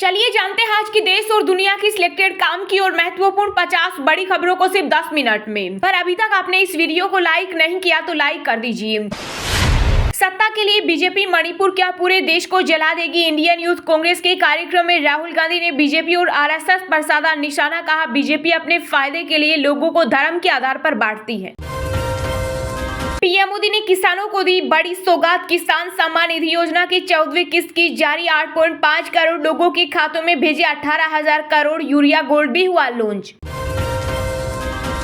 चलिए जानते हैं आज की देश और दुनिया की सिलेक्टेड काम की और महत्वपूर्ण 50 बड़ी खबरों को सिर्फ 10 मिनट में। पर अभी तक आपने इस वीडियो को लाइक नहीं किया तो लाइक कर दीजिए। सत्ता के लिए बीजेपी मणिपुर क्या पूरे देश को जला देगी? इंडियन यूथ कांग्रेस के कार्यक्रम में राहुल गांधी ने बीजेपी और आरएसएस पर साधा निशाना। कहा, बीजेपी अपने फायदे के लिए लोगों को धर्म के आधार पर बांटती है। पीएम मोदी ने किसानों को दी बड़ी सौगात। किसान सम्मान निधि योजना की 14वीं किस्त की जारी। 8.5 करोड़ लोगों के खातों में भेजे 18,000 करोड़। यूरिया गोल्ड भी हुआ लॉन्च।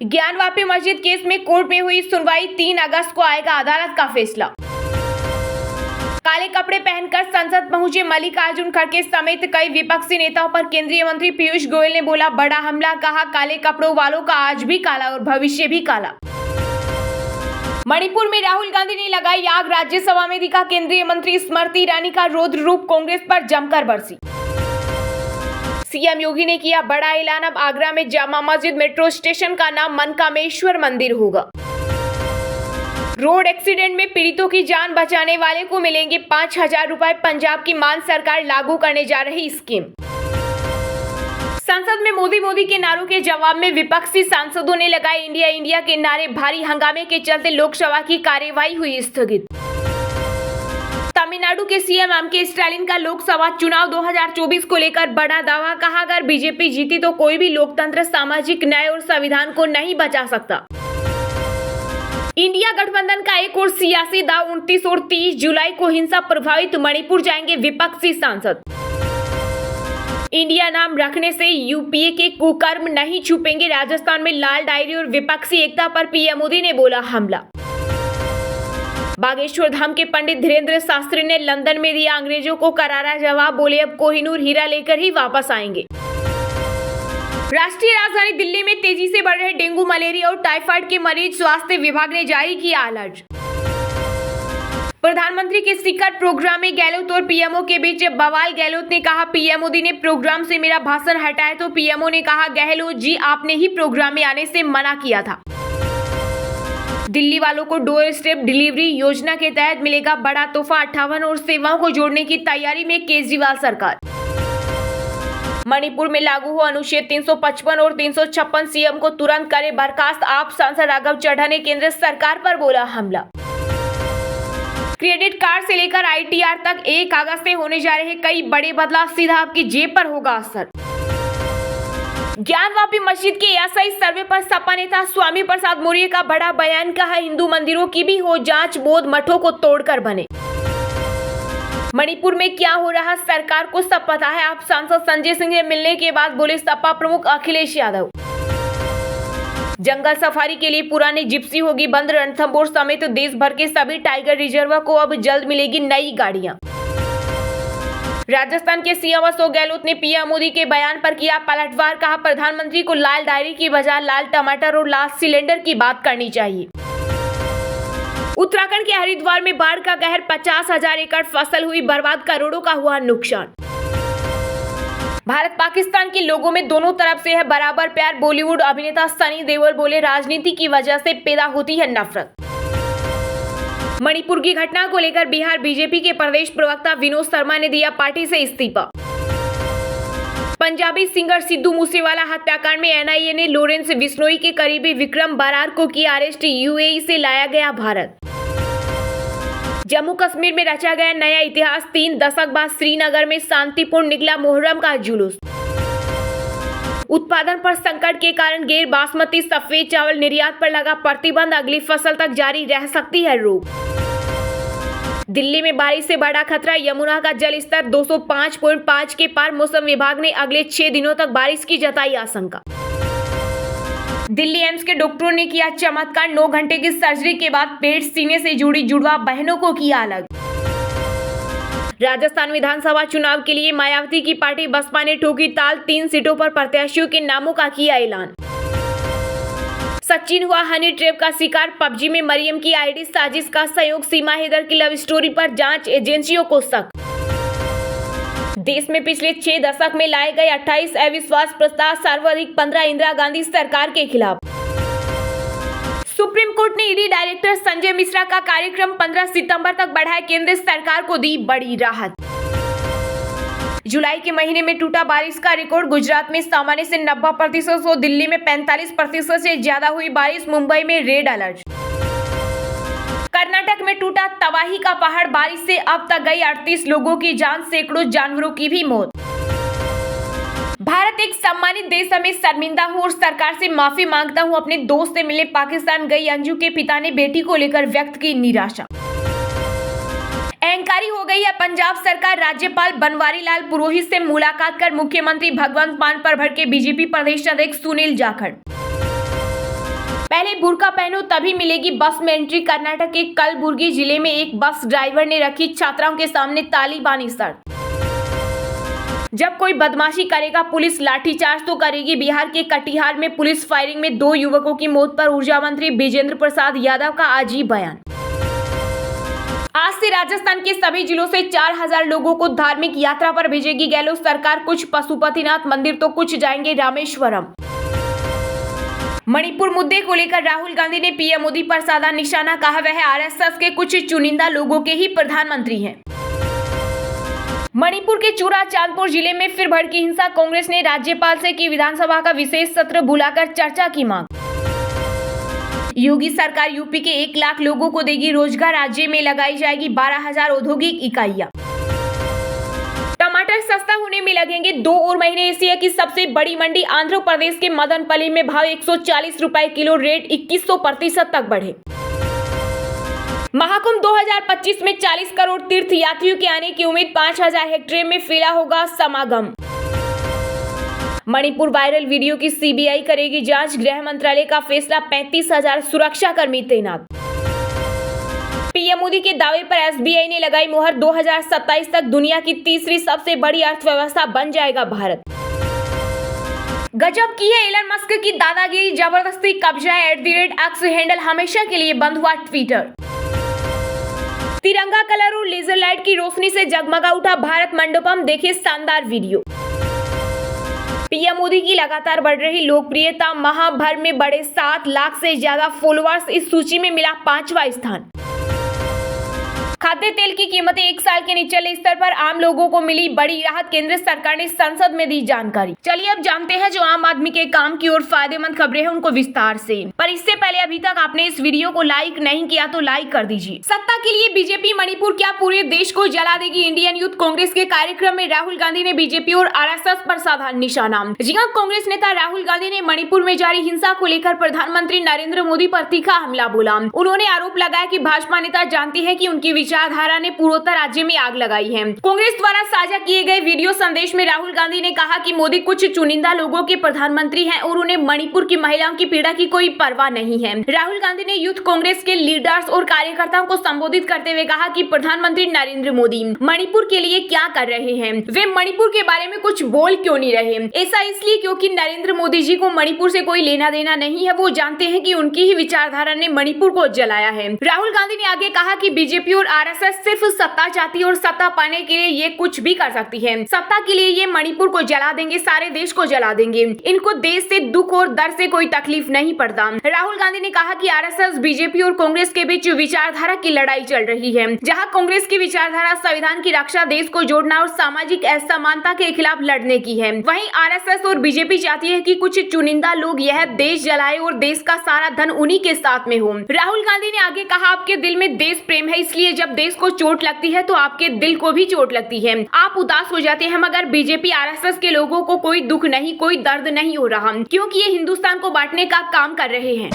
ज्ञानवापी मस्जिद केस में कोर्ट में हुई सुनवाई। 3 अगस्त को आएगा अदालत का फैसला। काले कपड़े पहनकर संसद पहुंचे मल्लिकार्जुन खड़गे समेत कई विपक्षी नेताओं पर केंद्रीय मंत्री पीयूष गोयल ने बोला बड़ा हमला। कहा, काले कपड़ों वालों का आज भी काला और भविष्य भी काला। मणिपुर में राहुल गांधी ने लगाई आग। राज्यसभा में दिखा केंद्रीय मंत्री स्मृति ईरानी का रौद्र रूप। कांग्रेस पर जमकर बरसी। सीएम योगी ने किया बड़ा ऐलान। अब आगरा में जामा मस्जिद मेट्रो स्टेशन का नाम मनकामेश्वर मंदिर होगा। रोड एक्सीडेंट में पीड़ितों की जान बचाने वाले को मिलेंगे 5,000 रुपए। पंजाब की मान सरकार लागू करने जा रही स्कीम। संसद में मोदी के नारों के जवाब में विपक्षी सांसदों ने लगाए इंडिया इंडिया के नारे। भारी हंगामे के चलते लोकसभा की कार्यवाही हुई स्थगित। तमिलनाडु के सीएम एम.के. स्टालिन का लोकसभा चुनाव 2024 को लेकर बड़ा दावा। कहा, अगर बीजेपी जीती तो कोई भी लोकतंत्र, सामाजिक न्याय और संविधान को नहीं बचा सकता। इंडिया गठबंधन का एक और सियासी दाव। 29 और 30 जुलाई को हिंसा प्रभावित मणिपुर जाएंगे विपक्षी सांसद। इंडिया नाम रखने से यूपीए के कुकर्म नहीं छुपेंगे। राजस्थान में लाल डायरी और विपक्षी एकता पर पीएम मोदी ने बोला हमला। बागेश्वर धाम के पंडित धीरेन्द्र शास्त्री ने लंदन में दिया अंग्रेजों को करारा जवाब। बोले अब कोहिनूर हीरा लेकर ही वापस आएंगे। राष्ट्रीय राजधानी दिल्ली में तेजी से बढ़ रहे डेंगू, मलेरिया और टाइफाइड के मरीज। स्वास्थ्य विभाग ने जारी किया अलर्ट। प्रधानमंत्री के शिखर प्रोग्राम में गहलोत और पीएमओ के बीच बवाल। गहलोत ने कहा, पीएम मोदी ने प्रोग्राम से मेरा भाषण हटाया तो पीएमओ ने कहा, गहलोत जी आपने ही प्रोग्राम में आने से मना किया था। दिल्ली वालों को डोर स्टेप डिलीवरी योजना के तहत मिलेगा बड़ा तोहफा। 58 और सेवाओं को जोड़ने की तैयारी में केजरीवाल सरकार। मणिपुर में लागू हो अनुच्छेद 355 और 356। सीएम को तुरंत करे बर्खास्त। आप सांसद राघव चड्ढा ने केंद्र सरकार पर बोला हमला। क्रेडिट कार्ड से लेकर आईटीआर तक 1 अगस्त से होने जा रहे कई बड़े बदलाव। सीधा आपकी जेब पर होगा असर। ज्ञानवापी मस्जिद के एएसआई सर्वे पर सपा नेता स्वामी प्रसाद मौर्य का बड़ा बयान। कहा, हिंदू मंदिरों की भी हो जांच, बौद्ध मठों को तोड़कर बने। मणिपुर में क्या हो रहा सरकार को सब पता है। आप सांसद संजय सिंह से मिलने के बाद बोले सपा प्रमुख अखिलेश यादव। जंगल सफारी के लिए पुरानी जिप्सी होगी बंद। रणथंभौर समेत देश भर के सभी टाइगर रिजर्व को अब जल्द मिलेगी नई गाड़ियां। राजस्थान के सीएम अशोक गहलोत ने पीएम मोदी के बयान पर किया पलटवार। कहा, प्रधानमंत्री को लाल डायरी की बजाय लाल टमाटर और लाल सिलेंडर की बात करनी चाहिए। उत्तराखंड के हरिद्वार में बाढ़ का कहर। 50,000 एकड़ फसल हुई बर्बाद। करोड़ों का हुआ नुकसान। भारत पाकिस्तान के लोगों में दोनों तरफ से है बराबर प्यार। बॉलीवुड अभिनेता सनी देओल बोले राजनीति की वजह से पैदा होती है नफरत। मणिपुर की घटना को लेकर बिहार बीजेपी के प्रदेश प्रवक्ता विनोद शर्मा ने दिया पार्टी से इस्तीफा। पंजाबी सिंगर सिद्धू मूसेवाला हत्याकांड में एनआईए ने लॉरेंस बिश्नोई के करीबी विक्रम बरार को किया अरेस्ट। यूएई से लाया गया भारत। जम्मू कश्मीर में रचा गया नया इतिहास। 3 दशक बाद श्रीनगर में शांतिपूर्ण निकला मुहर्रम का जुलूस। उत्पादन पर संकट के कारण गैर बासमती सफेद चावल निर्यात पर लगा प्रतिबंध। अगली फसल तक जारी रह सकती है रोक। दिल्ली में बारिश से बड़ा खतरा। यमुना का जल स्तर 205.5 के पार। मौसम विभाग ने अगले 6 दिनों तक बारिश की जताई आशंका। दिल्ली एम्स के डॉक्टरों ने किया चमत्कार। 9 घंटे की सर्जरी के बाद पेट सीने से जुड़ी जुड़वा बहनों को किया अलग। राजस्थान विधानसभा चुनाव के लिए मायावती की पार्टी बसपा ने ठोकी ताल। 3 सीटों पर प्रत्याशियों के नामों का किया ऐलान। सचिन हुआ हनी ट्रैप का शिकार। पबजी में मरियम की आईडी साजिश का सहयोग। सीमा हैदर की लव स्टोरी पर जांच एजेंसियों को शक। देश में पिछले 6 दशक में लाए गए 28 अविश्वास प्रस्ताव। सर्वाधिक 15 इंदिरा गांधी सरकार के खिलाफ। सुप्रीम कोर्ट ने ईडी डायरेक्टर संजय मिश्रा का कार्यक्रम 15 सितंबर तक बढ़ाया। केंद्र सरकार को दी बड़ी राहत। जुलाई के महीने में टूटा बारिश का रिकॉर्ड। गुजरात में सामान्य से 90% और दिल्ली में 45% से ज्यादा हुई बारिश। मुंबई में रेड अलर्ट। कर्नाटक में टूटा तबाही का पहाड़। बारिश से अब तक गई 38 लोगों की जान, सैकड़ों जानवरों की भी मौत। भारत एक सम्मानित देश है, मैं शर्मिंदा हूँ और सरकार से माफी मांगता हूँ। अपने दोस्त से मिलने पाकिस्तान गई अंजू के पिता ने बेटी को लेकर व्यक्त की निराशा। अहंकारी हो गई है पंजाब सरकार। राज्यपाल बनवारी लाल पुरोहित से मुलाकात कर मुख्यमंत्री भगवंत मान पर भड़के बीजेपी प्रदेश अध्यक्ष सुनील जाखड़। पहले बुर्का पहनो तभी मिलेगी बस में एंट्री। कर्नाटक के कलबुर्गी जिले में एक बस ड्राइवर ने रखी छात्राओं के सामने तालिबानी शर्त। जब कोई बदमाशी करेगा पुलिस लाठीचार्ज तो करेगी। बिहार के कटिहार में पुलिस फायरिंग में 2 युवकों की मौत पर ऊर्जा मंत्री बिजेंद्र प्रसाद यादव का अजीब बयान। आज से राजस्थान के सभी जिलों से 4000 लोगों को धार्मिक यात्रा पर भेजेगी गहलोत सरकार। कुछ पशुपतिनाथ मंदिर तो कुछ जाएंगे रामेश्वरम। मणिपुर मुद्दे को लेकर राहुल गांधी ने पीएम मोदी पर साधा निशाना। कहा वह आरएसएस के कुछ चुनिंदा लोगों के ही प्रधानमंत्री हैं। मणिपुर के चूरा चांदपुर जिले में फिर भड़की हिंसा। कांग्रेस ने राज्यपाल से की विधानसभा का विशेष सत्र बुलाकर चर्चा की मांग। योगी सरकार यूपी के 1 लाख लोगों को देगी रोजगार। राज्य में लगाई जाएगी 12,000 औद्योगिक इकाइयां। टमाटर सस्ता होने में लगेंगे 2 और महीने। एशिया की सबसे बड़ी मंडी आंध्र प्रदेश के मदनपल्ली में भाव 140 रुपए किलो, रेट 2100% तक बढ़े। महाकुंभ 2025 में 40 करोड़ तीर्थ यात्रियों के आने की उम्मीद। 5000 हेक्टेयर में फैला होगा समागम। मणिपुर वायरल वीडियो की सीबीआई करेगी जांच। गृह मंत्रालय का फैसला। 35,000 सुरक्षा कर्मी तैनात। पीएम मोदी के दावे पर एसबीआई ने लगाई मुहर। 2027 तक दुनिया की तीसरी सबसे बड़ी अर्थव्यवस्था बन जाएगा भारत। गजब की है एलन मस्क की दादागिरी। जबरदस्ती कब्जा। @X हैंडल हमेशा के लिए बंद हुआ ट्विटर। तिरंगा कलर और लेजर लाइट की रोशनी से जगमगा उठा भारत मंडपम। देखिए शानदार वीडियो। पीएम मोदी की लगातार बढ़ रही लोकप्रियता। माह भर में बढ़े 7 लाख से ज्यादा फॉलोअर्स। इस सूची में मिला 5वां स्थान। खाद्य तेल की कीमतें 1 साल के निचले स्तर पर। आम लोगों को मिली बड़ी राहत। केंद्र सरकार ने संसद में दी जानकारी। चलिए अब जानते हैं जो आम आदमी के काम की और फायदेमंद खबरें हैं उनको विस्तार से। पर इससे पहले अभी तक आपने इस वीडियो को लाइक नहीं किया तो लाइक कर दीजिए। सत्ता के लिए बीजेपी मणिपुर क्या पूरे देश को जला देगी? इंडियन यूथ कांग्रेस के कार्यक्रम में राहुल गांधी ने बीजेपी और आरएसएस पर साधा निशाना। जी हां, कांग्रेस नेता राहुल गांधी ने मणिपुर में जारी हिंसा को लेकर प्रधानमंत्री नरेंद्र मोदी पर तीखा हमला बोला। उन्होंने आरोप लगाया कि भाजपा नेता जानती है कि उनकी विचारधारा ने पूर्वोत्तर राज्य में आग लगाई है। कांग्रेस द्वारा साझा किए गए वीडियो संदेश में राहुल गांधी ने कहा कि मोदी कुछ चुनिंदा लोगों के प्रधानमंत्री हैं और उन्हें मणिपुर की महिलाओं की पीड़ा की कोई परवाह नहीं है। राहुल गांधी ने यूथ कांग्रेस के लीडर्स और कार्यकर्ताओं को संबोधित करते हुए कहा कि प्रधानमंत्री नरेंद्र मोदी मणिपुर के लिए क्या कर रहे हैं, वे मणिपुर के बारे में कुछ बोल क्यों नहीं रहे। ऐसा इसलिए क्योंकि नरेंद्र मोदी जी को मणिपुर से कोई लेना देना नहीं है। वो जानते हैं कि उनकी ही विचारधारा ने मणिपुर को जलाया है। राहुल गांधी ने आगे कहा कि बीजेपी और आरएसएस सिर्फ सत्ता चाहती है और सत्ता पाने के लिए ये कुछ भी कर सकती है। सत्ता के लिए ये मणिपुर को जला देंगे, सारे देश को जला देंगे। इनको देश से दुख और दर्द से कोई तकलीफ नहीं पड़ता। राहुल गांधी ने कहा कि आरएसएस, बीजेपी और कांग्रेस के बीच विचारधारा की लड़ाई चल रही है। जहां कांग्रेस की विचारधारा संविधान की रक्षा, देश को जोड़ना और सामाजिक असमानता के खिलाफ लड़ने की है, वहीं आरएसएस और बीजेपी चाहती है कि कुछ चुनिंदा लोग यह देश जलाए और देश का सारा धन उन्हीं के साथ में हो। राहुल गांधी ने आगे कहा, आपके दिल में देश प्रेम है, इसलिए जब देश को चोट लगती है तो आपके दिल को भी चोट लगती है, आप उदास हो जाते हैं। मगर बीजेपी आरएसएस के लोगों को कोई दुख नहीं, कोई दर्द नहीं हो रहा, क्योंकि ये हिंदुस्तान को बांटने का काम कर रहे हैं।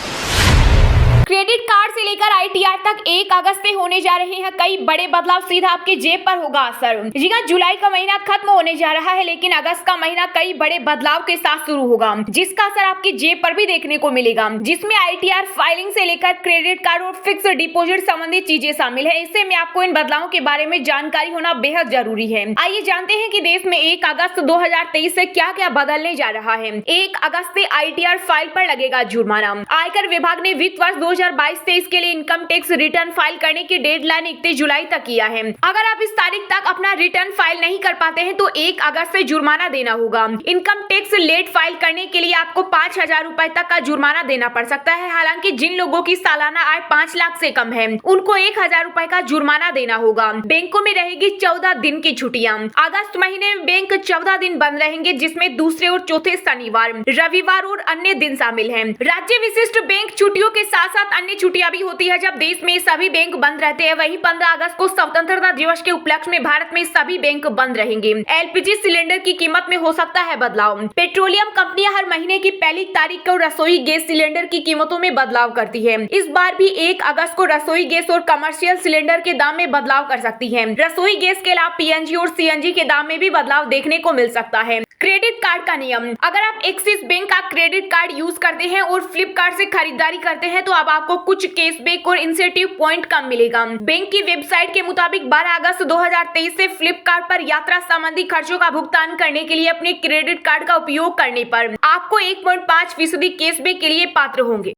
क्रेडिट कार्ड से लेकर आईटीआर तक 1 अगस्त से होने जा रहे हैं कई बड़े बदलाव। सीधा आपके जेब पर होगा असर। जी हां, जुलाई का महीना खत्म होने जा रहा है, लेकिन अगस्त का महीना कई बड़े बदलाव के साथ शुरू होगा, जिसका असर आपकी जेब पर भी देखने को मिलेगा, जिसमें आईटीआर फाइलिंग से लेकर क्रेडिट कार्ड और फिक्स डिपोजिट संबंधित चीजें शामिल है। इससे में आपको इन बदलावों के बारे में जानकारी होना बेहद जरूरी है। आइए जानते हैं कि देश में 1 अगस्त 2023 से क्या क्या बदलने जा रहा है। 1 अगस्त से आईटीआर फाइल पर लगेगा जुर्माना। आयकर विभाग ने वित्त वर्ष 2022-23 के लिए इनकम टैक्स रिटर्न फाइल करने की डेडलाइन 31 जुलाई तक किया है। अगर आप इस तारीख तक अपना रिटर्न फाइल नहीं कर पाते हैं तो 1 अगस्त से जुर्माना देना होगा। इनकम टैक्स लेट फाइल करने के लिए आपको 5,000 रुपए तक का जुर्माना देना पड़ सकता है। हालांकि जिन लोगों की सालाना आय 5 लाख से कम है उनको 1,000 रुपए का जुर्माना देना होगा। बैंकों में रहेगी 14 दिन की छुट्टियां। अगस्त महीने में बैंक 14 दिन बंद रहेंगे, जिसमें दूसरे और चौथे शनिवार, रविवार और अन्य दिन शामिल हैं। राज्य विशिष्ट बैंक छुट्टियों के साथ साथ अन्य छुट्टियां भी होती है जब देश में सभी बैंक बंद रहते हैं। वहीं 15 अगस्त को स्वतंत्रता दिवस के उपलक्ष्य में भारत में सभी बैंक बंद रहेंगे। एलपीजी सिलेंडर की कीमत में हो सकता है बदलाव। पेट्रोलियम कंपनियां हर महीने की पहली तारीख को रसोई गैस सिलेंडर की कीमतों में बदलाव करती है। इस बार भी 1 अगस्त को रसोई गैस और कमर्शियल सिलेंडर के दाम में बदलाव कर सकती है। रसोई गैस के अलावा पीएनजी और सीएनजी के दाम में भी बदलाव देखने को मिल सकता है। क्रेडिट कार्ड का नियम। अगर आप एक्सिस बैंक का क्रेडिट कार्ड यूज करते हैं और फ्लिपकार्ट से खरीदारी करते हैं तो अब आपको कुछ कैशबैक और इंसेंटिव पॉइंट कम मिलेगा। बैंक की वेबसाइट के मुताबिक 12 अगस्त 2023 से फ्लिपकार्ट पर यात्रा संबंधी खर्चों का भुगतान करने के लिए अपने क्रेडिट कार्ड का उपयोग करने पर आपको 1.5% कैशबैक के लिए पात्र होंगे।